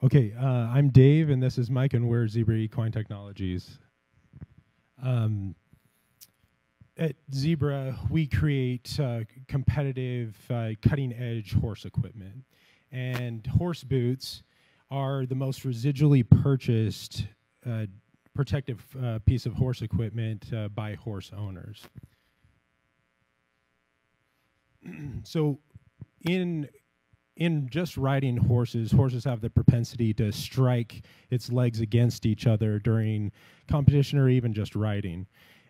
Okay, I'm Dave, and this is Mike, and we're Zebra Equine Technologies. At Zebra, we create competitive, cutting-edge horse equipment. And horse boots are the most residually purchased protective piece of horse equipment by horse owners. So in just riding horses, horses have the propensity to strike its legs against each other during competition or even just riding.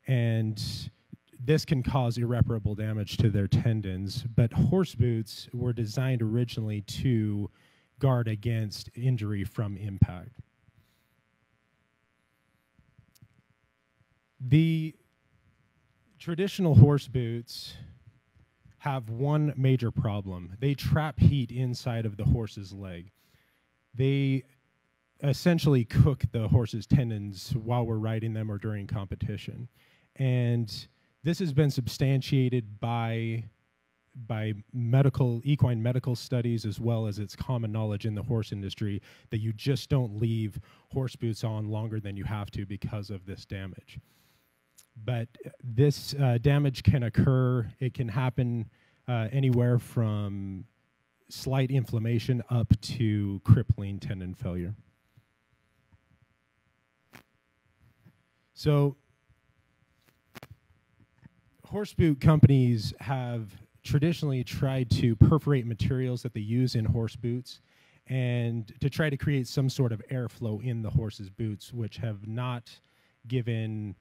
And this can cause irreparable damage to their tendons. But horse boots were designed originally to guard against injury from impact. The traditional horse boots have one major problem. They trap heat inside of the horse's leg. They essentially cook the horse's tendons while we're riding them or during competition. And this has been substantiated by equine medical studies, as well as it's common knowledge in the horse industry that you just don't leave horse boots on longer than you have to because of this damage. But this damage can occur. It can happen anywhere from slight inflammation up to crippling tendon failure. So horse boot companies have traditionally tried to perforate materials that they use in horse boots and to try to create some sort of airflow in the horse's boots, which have not given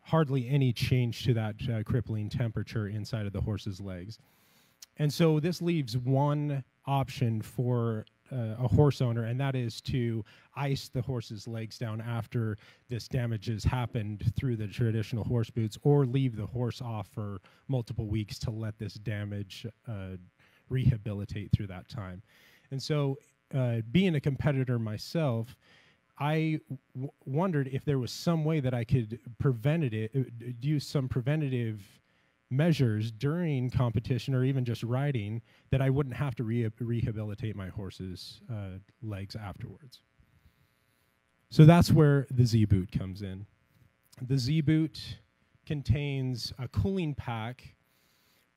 hardly any change to that crippling temperature inside of the horse's legs. And so this leaves one option for a horse owner, and that is to ice the horse's legs down after this damage has happened through the traditional horse boots, or leave the horse off for multiple weeks to let this damage rehabilitate through that time. And so being a competitor myself, I wondered if there was some way that I could use some preventative measures during competition or even just riding that I wouldn't have to rehabilitate my horse's legs afterwards. So that's where the Z-boot comes in. The Z-boot contains a cooling pack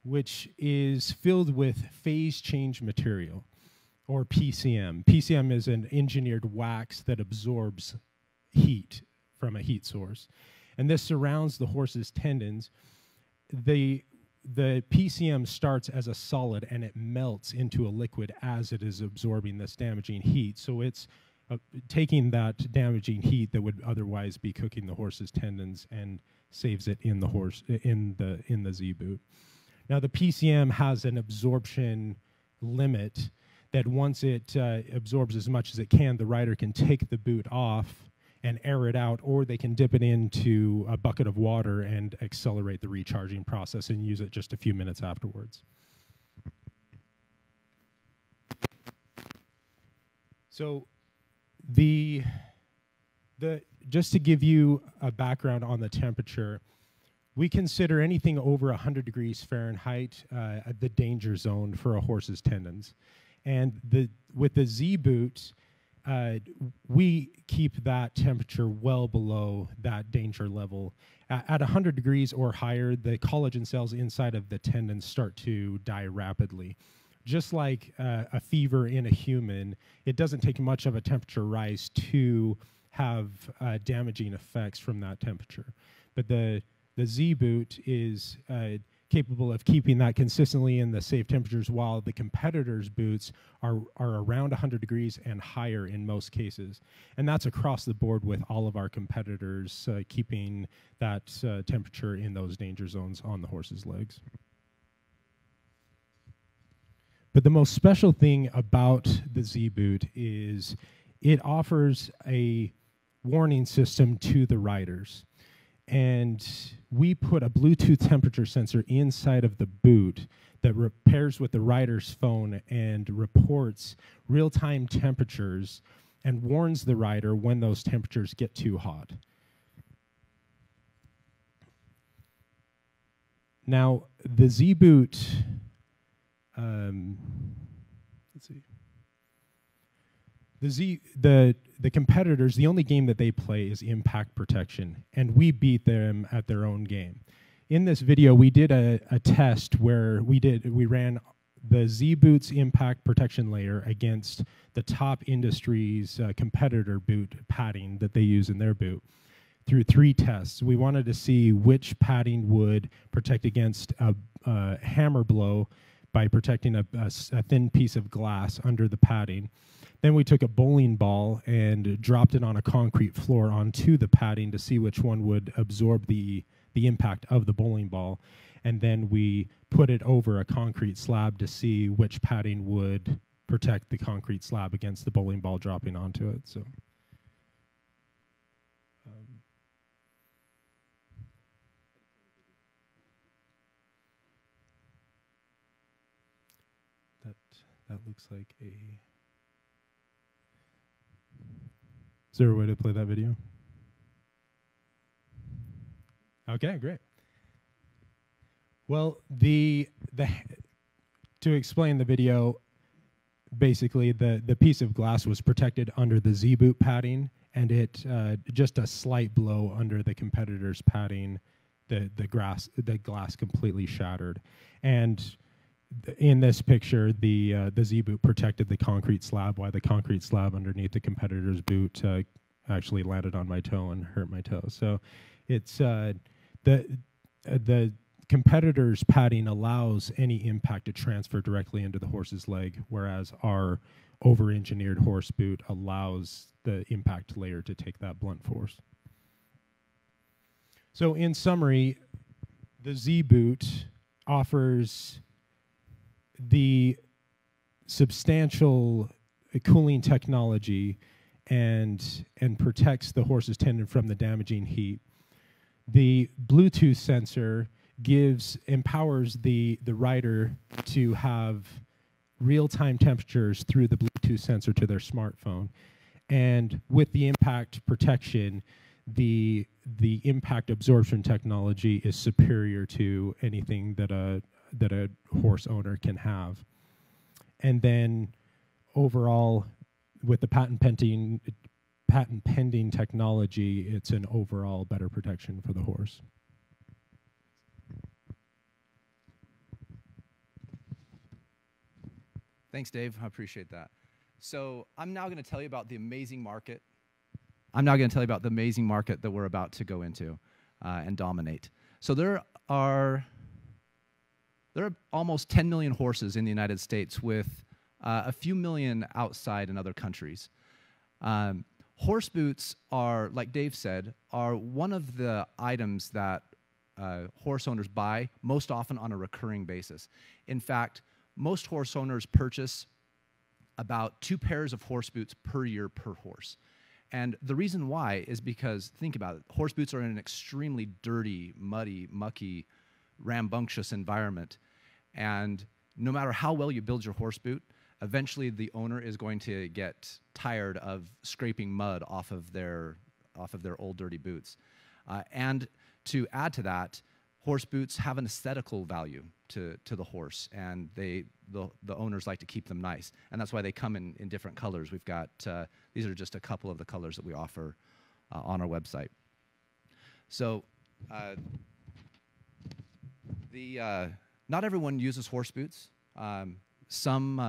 which is filled with phase change material, or PCM. PCM is an engineered wax that absorbs heat from a heat source. And this surrounds the horse's tendons. The PCM starts as a solid and it melts into a liquid as it is absorbing this damaging heat. So it's taking that damaging heat that would otherwise be cooking the horse's tendons and saves it in the Z-boot. Now the PCM has an absorption limit that once it absorbs as much as it can, the rider can take the boot off and air it out, or they can dip it into a bucket of water and accelerate the recharging process and use it just a few minutes afterwards. So just to give you a background on the temperature, we consider anything over 100 degrees Fahrenheit the danger zone for a horse's tendons. And with the Z-boot, we keep that temperature well below that danger level. At 100 degrees or higher, the collagen cells inside of the tendons start to die rapidly. Just like a fever in a human, it doesn't take much of a temperature rise to have damaging effects from that temperature. But the Z-boot is capable of keeping that consistently in the safe temperatures, while the competitors' boots are around 100 degrees and higher in most cases. And that's across the board with all of our competitors keeping that temperature in those danger zones on the horse's legs. But the most special thing about the Z-boot is it offers a warning system to the riders. And we put a Bluetooth temperature sensor inside of the boot that pairs with the rider's phone and reports real-time temperatures and warns the rider when those temperatures get too hot. Now, the Z-boot, let's see. The competitors, the only game that they play is impact protection, and we beat them at their own game. In this video, we did a test where we ran the Z Boots impact protection layer against the top industry's competitor boot padding that they use in their boot through 3 tests. We wanted to see which padding would protect against a hammer blow by protecting a thin piece of glass under the padding. Then we took a bowling ball and dropped it on a concrete floor onto the padding to see which one would absorb the impact of the bowling ball. And then we put it over a concrete slab to see which padding would protect the concrete slab against the bowling ball dropping onto it. So, that looks like a... Is there a way to play that video? Okay, great. Well, to explain the video, basically the piece of glass was protected under the Z-boot padding, and it just a slight blow under the competitor's padding, the glass completely shattered. And in this picture, the Z-boot protected the concrete slab, while the concrete slab underneath the competitor's boot actually landed on my toe and hurt my toe. So it's the competitor's padding allows any impact to transfer directly into the horse's leg, whereas our over-engineered horse boot allows the impact layer to take that blunt force. So in summary, the Z-boot offers the substantial cooling technology and protects the horse's tendon from the damaging heat. The Bluetooth sensor empowers the rider to have real-time temperatures through the Bluetooth sensor to their smartphone. And with the impact protection, the impact absorption technology is superior to anything that a horse owner can have. And then overall, with the patent pending technology, it's an overall better protection for the horse. Thanks, Dave. I appreciate that. So I'm now going to tell you about the amazing market. I'm now going to tell you about the amazing market that we're about to go into and dominate. So there are almost 10 million horses in the United States, with a few million outside in other countries. Horse boots are, like Dave said, are one of the items that horse owners buy most often on a recurring basis. In fact, most horse owners purchase about 2 pairs of horse boots per year per horse. And the reason why is because, think about it, horse boots are in an extremely dirty, muddy, mucky, rambunctious environment. And no matter how well you build your horse boot, eventually the owner is going to get tired of scraping mud off of their old dirty boots. And to add to that, horse boots have an aesthetical value to the horse, and the owners like to keep them nice. And that's why they come in different colors. We've got, these are just a couple of the colors that we offer on our website. So not everyone uses horse boots. Some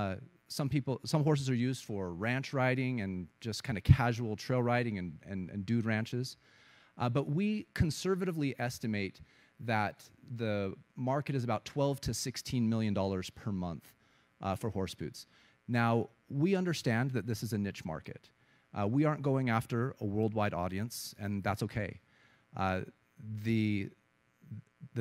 horses are used for ranch riding and just kind of casual trail riding and dude ranches. But we conservatively estimate that the market is about $12 to $16 million per month for horse boots. Now, we understand that this is a niche market. We aren't going after a worldwide audience, and that's okay. The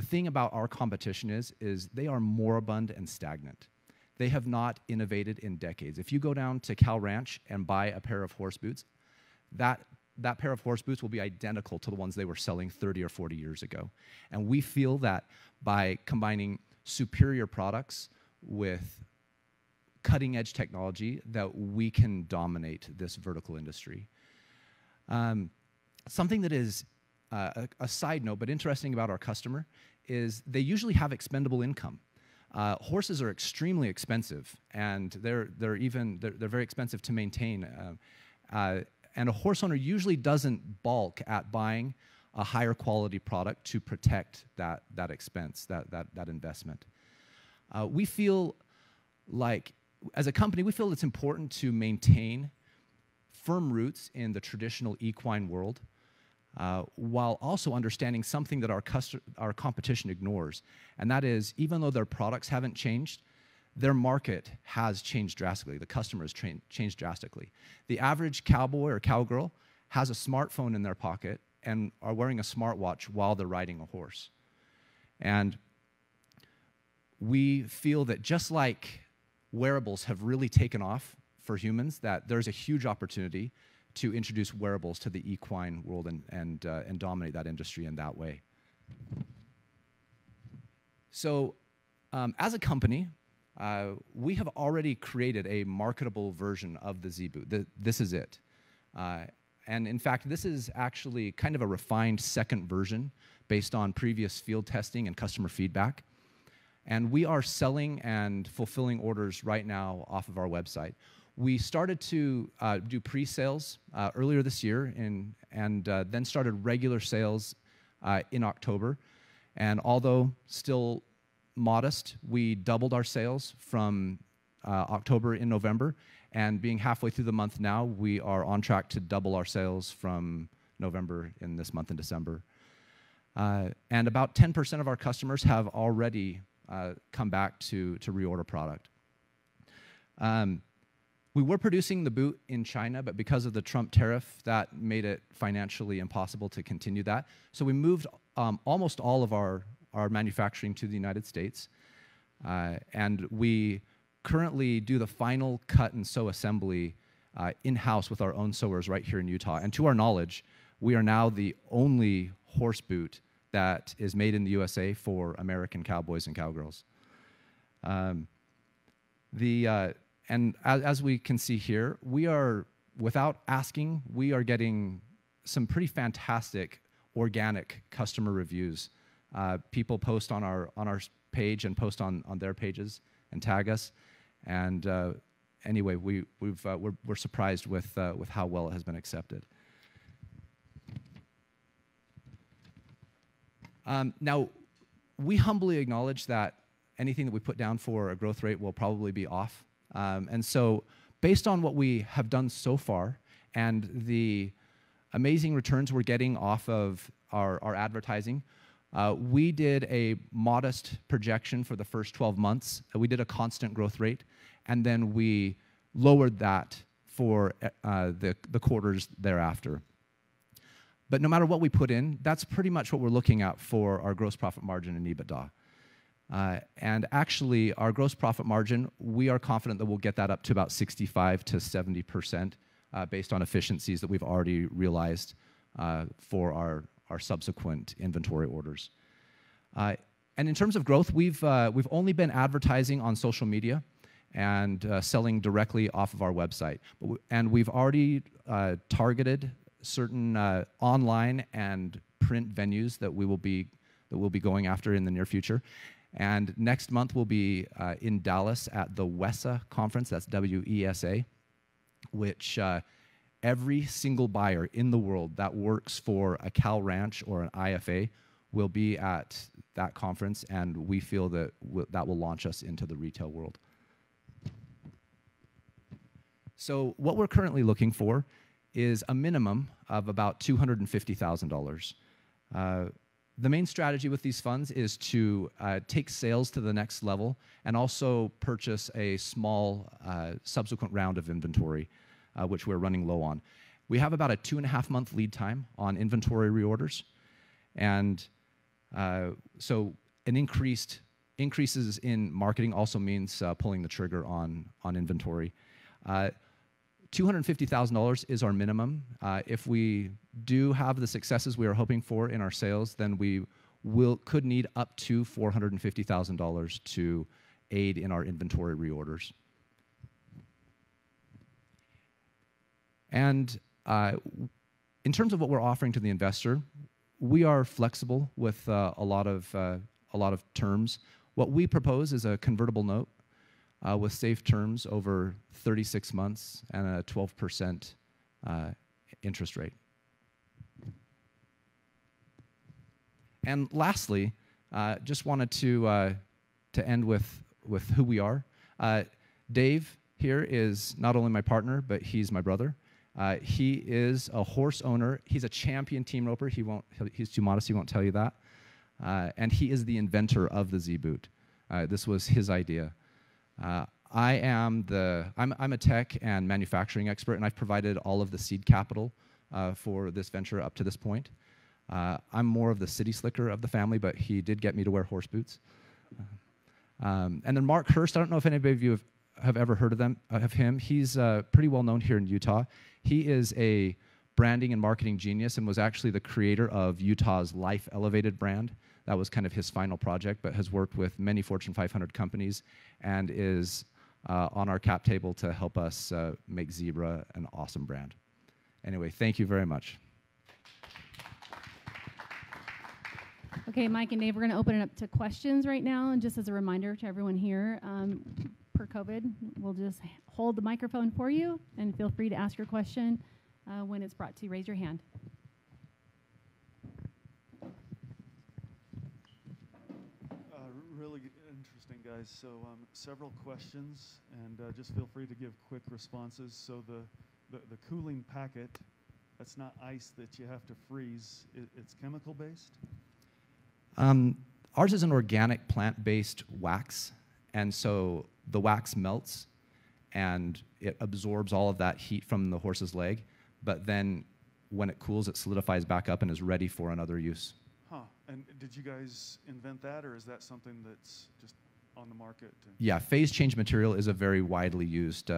thing about our competition is they are moribund and stagnant. They have not innovated in decades. If you go down to Cal Ranch and buy a pair of horse boots, that pair of horse boots will be identical to the ones they were selling 30 or 40 years ago. And we feel that by combining superior products with cutting-edge technology, that we can dominate this vertical industry. Something that is a side note, but interesting about our customer, is they usually have expendable income. horses are extremely expensive, and they're very expensive to maintain. And a horse owner usually doesn't balk at buying a higher quality product to protect that expense, that investment. We feel like, as a company, we feel it's important to maintain firm roots in the traditional equine world, while also understanding something that our competition ignores, and that is, even though their products haven't changed, their market has changed drastically. The customer has changed drastically. The average cowboy or cowgirl has a smartphone in their pocket and are wearing a smartwatch while they're riding a horse. And we feel that just like wearables have really taken off for humans, that there's a huge opportunity to introduce wearables to the equine world and dominate that industry in that way. So as a company, we have already created a marketable version of the Z-Boot. This is it. And in fact, this is actually kind of a refined second version based on previous field testing and customer feedback. And we are selling and fulfilling orders right now off of our website. We started to do pre-sales earlier this year and then started regular sales in October. And although still modest, we doubled our sales from October in November. And being halfway through the month now, we are on track to double our sales from November in this month in December. And about 10% of our customers have already come back to reorder product. We were producing the boot in China, but because of the Trump tariff, that made it financially impossible to continue that. So we moved almost all of our manufacturing to the United States. And we currently do the final cut and sew assembly in-house with our own sewers right here in Utah. And to our knowledge, we are now the only horse boot that is made in the USA for American cowboys and cowgirls. And as we can see here, we are, without asking, we are getting some pretty fantastic organic customer reviews. People post on our page and post on their pages and tag us. And anyway, we're surprised with how well it has been accepted. Now, we humbly acknowledge that anything that we put down for a growth rate will probably be off. And so, based on what we have done so far and the amazing returns we're getting off of our advertising, we did a modest projection for the first 12 months. We did a constant growth rate, and then we lowered that for the quarters thereafter. But no matter what we put in, that's pretty much what we're looking at for our gross profit margin and EBITDA. And actually, our gross profit margin, we are confident that we'll get that up to about 65 to 70% based on efficiencies that we've already realized for our subsequent inventory orders. And in terms of growth, we've only been advertising on social media and selling directly off of our website. And we've already targeted certain online and print venues that we'll be going after in the near future. And next month we'll be in Dallas at the WESA conference. That's WESA, which every single buyer in the world that works for a Cal Ranch or an IFA will be at that conference, and we feel that that will launch us into the retail world. So what we're currently looking for is a minimum of about $250,000. The main strategy with these funds is to take sales to the next level and also purchase a small subsequent round of inventory, which we're running low on. We have about a 2.5-month lead time on inventory reorders, and so increases in marketing also means pulling the trigger on inventory. $250,000 is our minimum. If we do have the successes we are hoping for in our sales, then we could need up to $450,000 to aid in our inventory reorders. And in terms of what we're offering to the investor, we are flexible with a lot of terms. What we propose is a convertible note with safe terms over 36 months and a 12% interest rate. And lastly, just wanted to end with who we are. Dave here is not only my partner, but he's my brother. He is a horse owner. He's a champion team roper. He's too modest, he won't tell you that. And he is the inventor of the Z-boot. This was his idea. I'm a tech and manufacturing expert, and I've provided all of the seed capital for this venture up to this point. I'm more of the city slicker of the family, but he did get me to wear horse boots. And then Mark Hurst, I don't know if anybody of you have ever heard of him. He's pretty well known here in Utah. He is a branding and marketing genius and was actually the creator of Utah's Life Elevated brand. That was kind of his final project, but has worked with many Fortune 500 companies and is on our cap table to help us make Zebra an awesome brand. Anyway, thank you very much. Okay, Mike and Dave, we're going to open it up to questions right now. And just as a reminder to everyone here, per COVID, we'll just hold the microphone for you and feel free to ask your question when it's brought to you. Raise your hand. Really interesting, guys. So several questions, and just feel free to give quick responses. So the cooling packet, that's not ice that you have to freeze. It's chemical based? Ours is an organic plant-based wax, and so the wax melts and it absorbs all of that heat from the horse's leg, but then when it cools, it solidifies back up and is ready for another use. Huh. And did you guys invent that, or is that something that's just on the market? Yeah, phase change material is a very widely used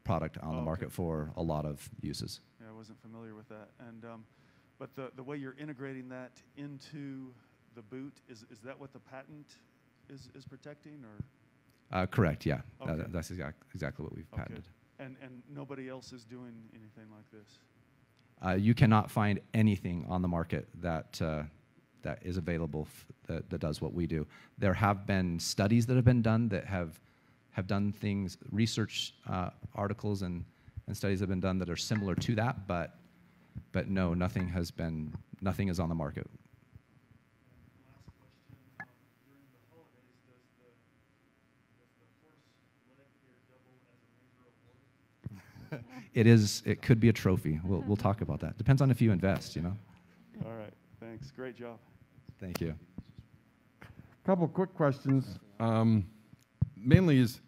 product on the market for a lot of uses. Yeah, I wasn't familiar with that. And but the way you're integrating that into the boot, is that what the patent is protecting, or? Correct, yeah. Okay. That's exactly what we've patented. And nobody else is doing anything like this? You cannot find anything on the market that is available that does what we do. There have been studies that have been done that have done things, research articles and studies have been done that are similar to that, but no, nothing is on the market. It could be a trophy. We'll talk about that. Depends on if you invest, you know. All right, thanks. Great job. Thank you. A couple of quick questions. Mainly is,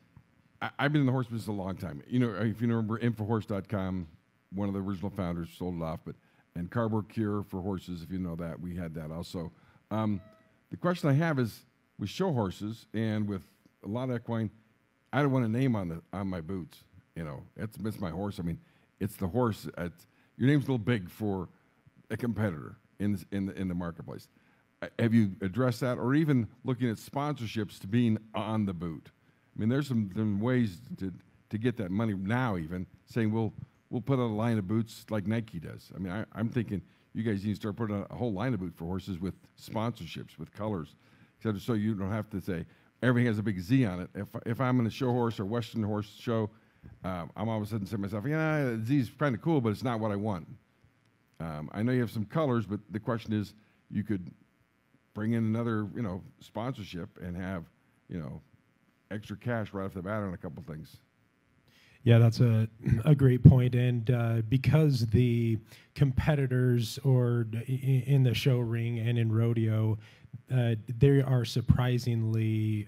I've been in the horse business a long time. You know, if you remember Infahorse.com, one of the original founders sold it off, and Cardboard Cure for horses, if you know that, we had that also. The question I have is, with show horses and with a lot of equine, I don't want a name on my boots. You know, it's my horse. I mean, it's the horse. Your name's a little big for a competitor in the marketplace. Have you addressed that, or even looking at sponsorships to being on the boot? I mean, there's some ways to get that money now. Even saying we'll put out a line of boots like Nike does. I mean, I'm thinking you guys need to start putting out a whole line of boot for horses with sponsorships, with colors, so you don't have to say everything has a big Z on it. If I'm in a show horse or Western horse show, I'm all of a sudden saying to myself, yeah, Z is kind of cool, but it's not what I want. I know you have some colors, but the question is, you could bring in another, sponsorship and have, extra cash right off the bat on a couple things. Yeah, that's a great point. And because the competitors or in the show ring and in rodeo, they are surprisingly,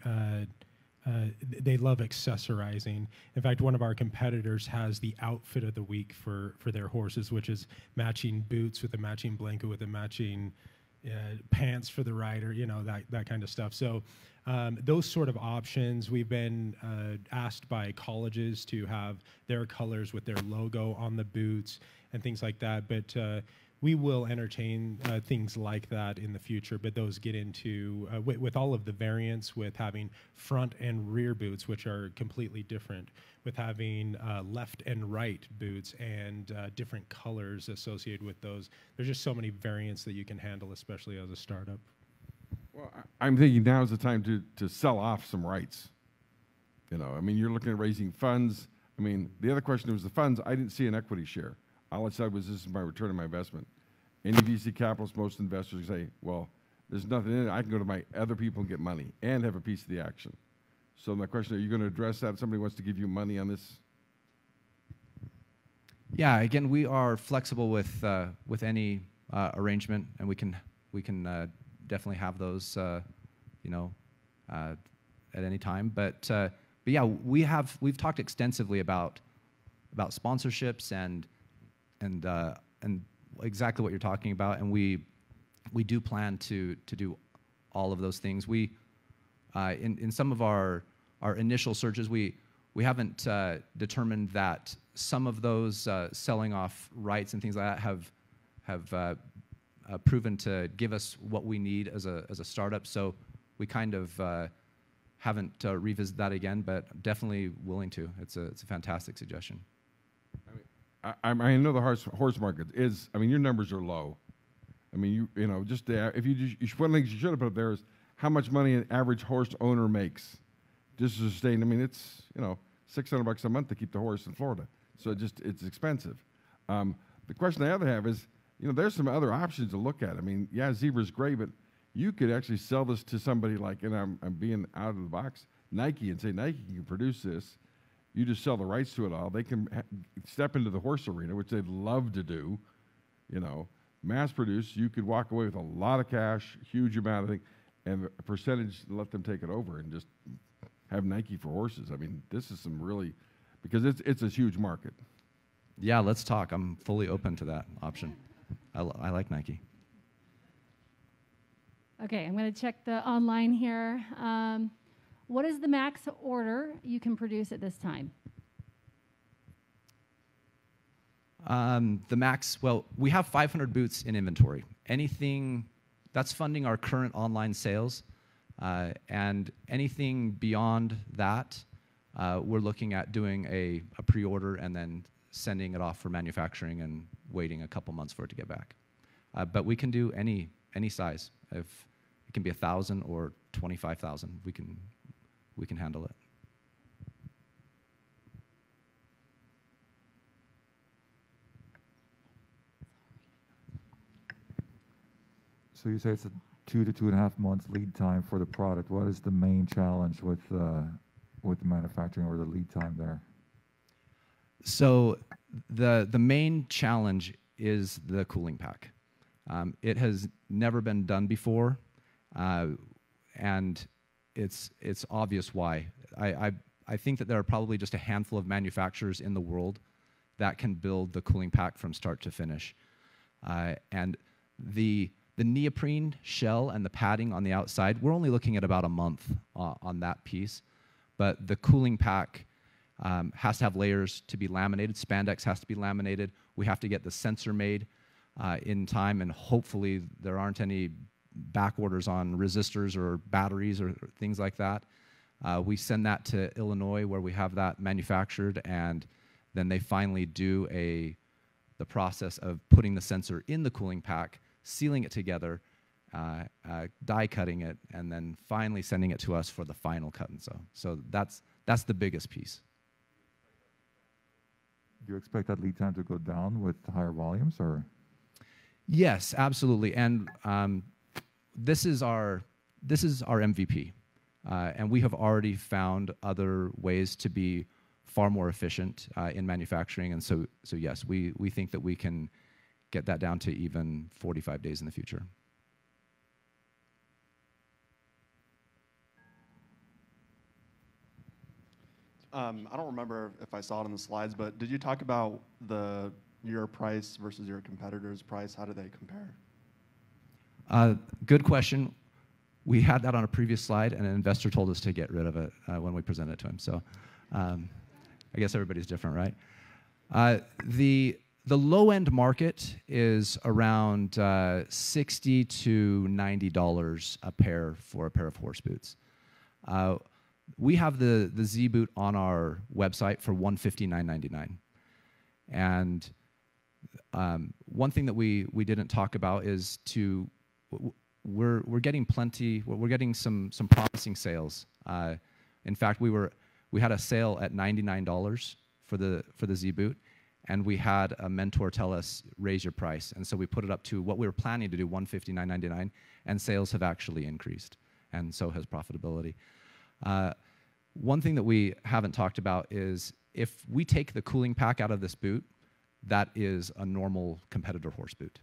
they love accessorizing. In fact, one of our competitors has the outfit of the week for their horses, which is matching boots with a matching blanket with a matching pants for the rider, that kind of stuff. So those sort of options, we've been asked by colleges to have their colors with their logo on the boots and things like that. But we will entertain things like that in the future, but those get into, with all of the variants, with having front and rear boots, which are completely different, with having left and right boots and different colors associated with those. There's just so many variants that you can handle, especially as a startup. Well, I'm thinking now is the time to sell off some rights. You know, I mean, you're looking at raising funds. I mean, the other question was the funds. I didn't see an equity share. All I said was this is my return on my investment. Any VC capitalists, most investors say, well, there's nothing in it. I can go to my other people and get money and have a piece of the action. So my question, are you going to address that? If somebody wants to give you money on this? Yeah, again, we are flexible with any arrangement, and we can definitely have those, you know, at any time. But yeah, we've talked extensively about sponsorships and exactly what you're talking about, and we do plan to do all of those things. We in some of our initial searches, we haven't determined that some of those selling off rights and things like that have proven to give us what we need as a startup. So we kind of haven't revisited that again, but definitely willing to. It's a fantastic suggestion. I know the horse market is. I mean, your numbers are low. I mean, you know, just if one of the things you should have put up there is how much money an average horse owner makes, just to sustain. I mean, it's, you know, $600 a month to keep the horse in Florida, so it's expensive. The question I other have is, you know, there's some other options to look at. I mean, yeah, zebra's great, but you could actually sell this to somebody like, and I'm being out of the box, Nike, and say, Nike can produce this. You just sell the rights to it all. They can step into the horse arena, which they'd love to do, you know, mass produce. You could walk away with a lot of cash, huge amount of things, and a percentage, let them take it over and just have Nike for horses. I mean, this is some really, because it's a huge market. Yeah, let's talk. I'm fully open to that option. I like Nike. Okay, I'm going to check the online here. What is the max order you can produce at this time? The max, well, we have 500 boots in inventory. Anything that's funding our current online sales, and anything beyond that, we're looking at doing a pre-order and then sending it off for manufacturing and waiting a couple months for it to get back. But we can do any size. If it can be 1,000 or 25,000, we can handle it. So you say it's a 2 to 2.5 months lead time for the product. What is the main challenge with the manufacturing or the lead time there? So the main challenge is the cooling pack. It has never been done before, and it's obvious why. I think that there are probably just a handful of manufacturers in the world that can build the cooling pack from start to finish. And the neoprene shell and the padding on the outside, we're only looking at about a month on that piece. But the cooling pack has to have layers to be laminated. Spandex has to be laminated. We have to get the sensor made in time, and hopefully there aren't any back orders on resistors or batteries or things like that. We send that to Illinois where we have that manufactured, and then they finally do the process of putting the sensor in the cooling pack, sealing it together, die cutting it, and then finally sending it to us for the final cut and sew. So that's the biggest piece. Do you expect that lead time to go down with higher volumes, or? Yes, absolutely. And this is our MVP, and we have already found other ways to be far more efficient in manufacturing. And so yes, we think that we can get that down to even 45 days in the future. I don't remember if I saw it on the slides, but did you talk about your price versus your competitor's price? How do they compare? Good question. We had that on a previous slide, and an investor told us to get rid of it when we presented it to him. So I guess everybody's different, right? The low-end market is around $60 to $90 a pair for a pair of horse boots. We have the Z boot on our website for $159.99. And one thing that we didn't talk about is we're getting plenty. We're getting some promising sales. In fact, we had a sale at $99 for the Z boot, and we had a mentor tell us raise your price, and so we put it up to what we were planning to do, $159.99, and sales have actually increased, and so has profitability. One thing that we haven't talked about is if we take the cooling pack out of this boot, that is a normal competitor horse boot.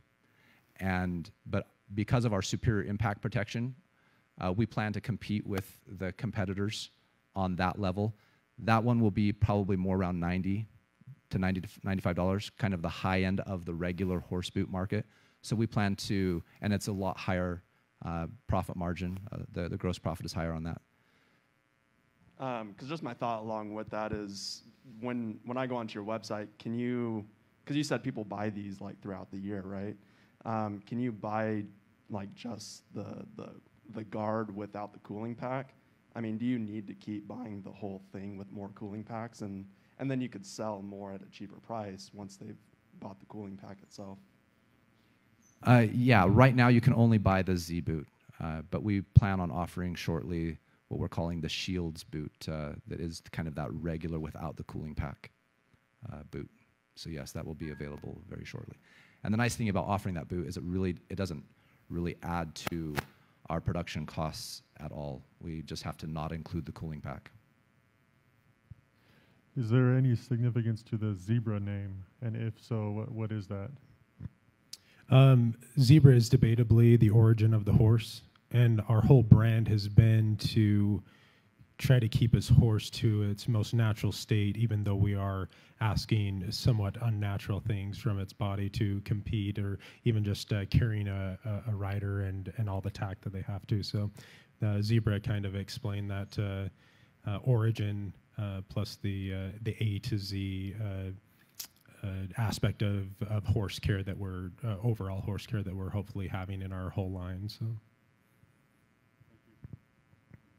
But because of our superior impact protection, we plan to compete with the competitors on that level. That one will be probably more around $90 to $95, kind of the high end of the regular horse boot market. So we plan to, and it's a lot higher profit margin. The gross profit is higher on that. Because just my thought along with that is when I go onto your website, can you, because you said people buy these like throughout the year, right? Can you buy like just the guard without the cooling pack? I mean, do you need to keep buying the whole thing with more cooling packs, and then you could sell more at a cheaper price once they've bought the cooling pack itself? Yeah, right now you can only buy the Z boot, but we plan on offering shortly what we're calling the Shields boot, that is kind of that regular without the cooling pack boot. So yes, that will be available very shortly. And the nice thing about offering that boot is it doesn't really add to our production costs at all. We just have to not include the cooling pack. Is there any significance to the zebra name? And if so, what is that? Zebra is debatably the origin of the horse, and our whole brand has been to try to keep his horse to its most natural state, even though we are asking somewhat unnatural things from its body to compete, or even just carrying a rider and all the tack that they have to. So Zebra kind of explained that origin plus the A to Z aspect of horse care that we're, overall horse care that we're hopefully having in our whole line. So.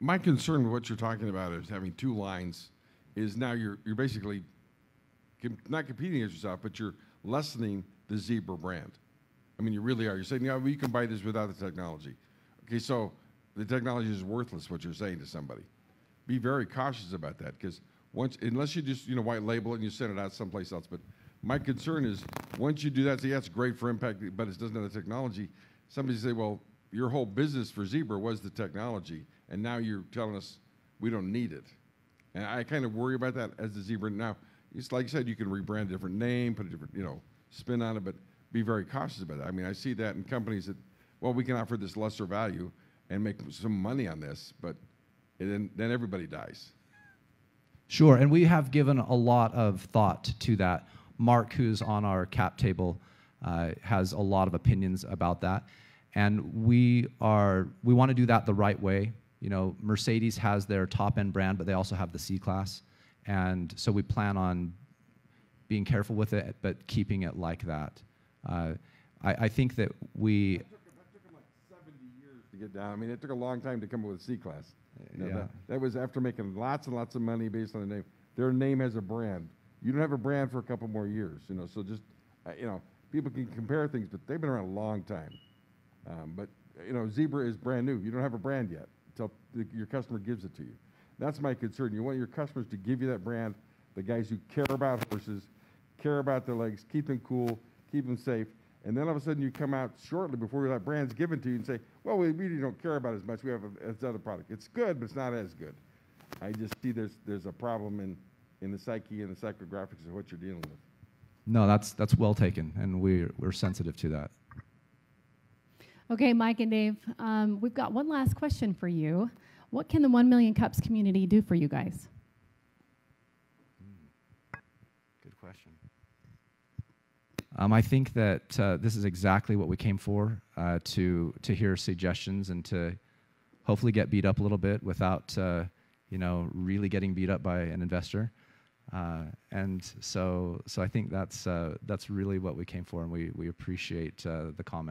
My concern with what you're talking about is having two lines is now you're basically not competing against yourself, but you're lessening the Zebra brand. I mean, you really are. You're saying, yeah, well, you can buy this without the technology. Okay, so the technology is worthless, what you're saying to somebody. Be very cautious about that, because unless you just, white label it and you send it out someplace else. But my concern is once you do that, say, yeah, it's great for impact, but it doesn't have the technology. Somebody say, well, your whole business for Zebra was the technology, and now you're telling us we don't need it. And I kind of worry about that as the Zebra. Now, it's like you said, you can rebrand a different name, put a different, spin on it, but be very cautious about that. I mean, I see that in companies that, well, we can offer this lesser value and make some money on this, but then everybody dies. Sure, and we have given a lot of thought to that. Mark, who's on our cap table, has a lot of opinions about that. And we want to do that the right way. Mercedes has their top-end brand, but they also have the C-Class. And so we plan on being careful with it, but keeping it like that. I think that we... That took them like 70 years to get down. I mean, it took a long time to come up with C-Class. Yeah. That was after making lots and lots of money based on the name. Their name has a brand. You don't have a brand for a couple more years, so just, people can compare things, but they've been around a long time. But Zebra is brand new. You don't have a brand yet until your customer gives it to you. That's my concern. You want your customers to give you that brand, the guys who care about horses, care about their legs, keep them cool, keep them safe, and then all of a sudden you come out shortly before that brand's given to you and say, well, we really don't care about it as much. We have this other product. It's good, but it's not as good. I just see there's a problem in the psyche and the psychographics of what you're dealing with. No, that's well taken, and we're sensitive to that. Okay, Mike and Dave, we've got one last question for you. What can the 1 Million Cups community do for you guys? Good question. I think that this is exactly what we came for, to hear suggestions and to hopefully get beat up a little bit without really getting beat up by an investor. And so I think that's really what we came for, and we appreciate the comment.